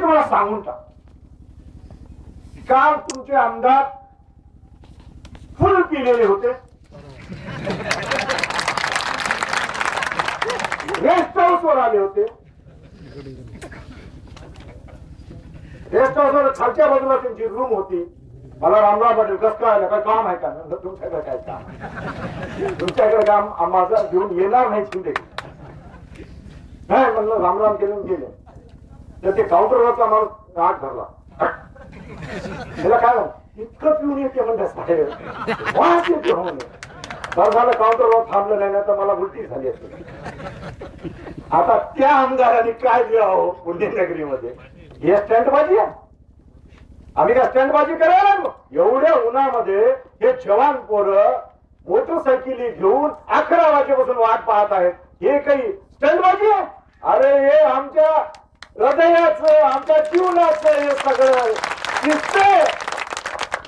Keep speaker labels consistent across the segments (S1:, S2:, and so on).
S1: तुम्हाला सांगून टाक, काल तुमचे आमदार फुल पिलेले होते, रेस्ट हाऊस वर आले होते, रेस्ट हाऊस वर खालच्या बाजूला त्यांची रूम होती. मला रामराव पाटील कसं काय काय काम आहे का? तुमच्याकडे काय काम? तुमच्याकडे काम माझं घेऊन येणार नाही शिंदे. नाही म्हणलं रामराम केले गेले तर ते काउंटरवरचा माणूस आग धरला. त्याला काय म्हणत इतकं पिऊन येते म्हणतात बाहेर वास येते म्हणून. बरं झालं काउंटरवर थांबलं नाही ना तर मला उलटी झाली असते. आता त्या आमदारांनी काय द्यावं पुण्यनगरीमध्ये? हे स्टंटबाजी आहे. आम्ही काय स्टंटबाजी करायला एवढ्या उन्हामध्ये हे जवान पोरं मोटरसायकली घेऊन 11 वाजेपासून वाट पाहत आहेत. हे काही स्टंटबाजी आहे? अरे हे आमच्या हृदयाचं आमच्या जीवनाचं हे सगळं दिसतंय.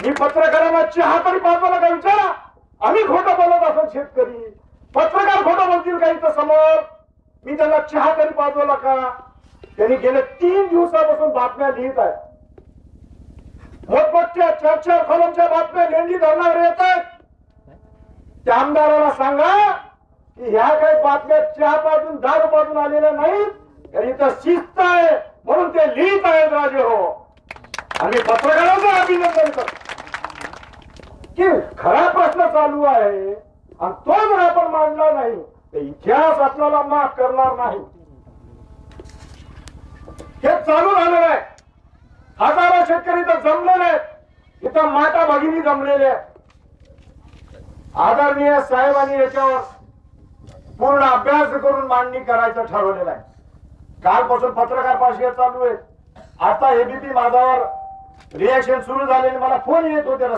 S1: मी पत्रकारांना चहा तरी पाजवायला का विचारा. आम्ही खोटं बोलत असं शेतकरी पत्रकार खोटं बोलतील का इथं समोर? मी त्यांना चहा तरी पाजवला का? त्यांनी गेले 3 दिवसापासून बातम्या लिहित आहेत. मोठमोठ्या 4-4 कॉलमच्या बातम्या लेंडी धरणावर येत आहेत. त्या आमदाराला सांगा की ह्या काही बातम्या चहा पाजून दारू पाजून आलेल्या नाहीत, तर इथं शिस्त आहे म्हणून ते लिहित आहेत राजे हो. आणि पत्रकारांचं अभिनंदन करतो की खरा प्रश्न चालू आहे आणि तो जर आपण मांडला नाही तर इतिहास आपल्याला माफ करणार नाही. हे चालू झालेलं आहे. हजारो शेतकरी इथं जमलेले आहेत. इथं माता भगिनी जमलेले आहेत. आदरणीय साहेबांनी याच्यावर पूर्ण अभ्यास करून मांडणी करायचं ठरवलेलं आहे. कालपासून पत्रकार परिषद चालू आहे. आता एबीपी माझ्यावर रिएक्शन सुरू झाले. मला फोन येत होते.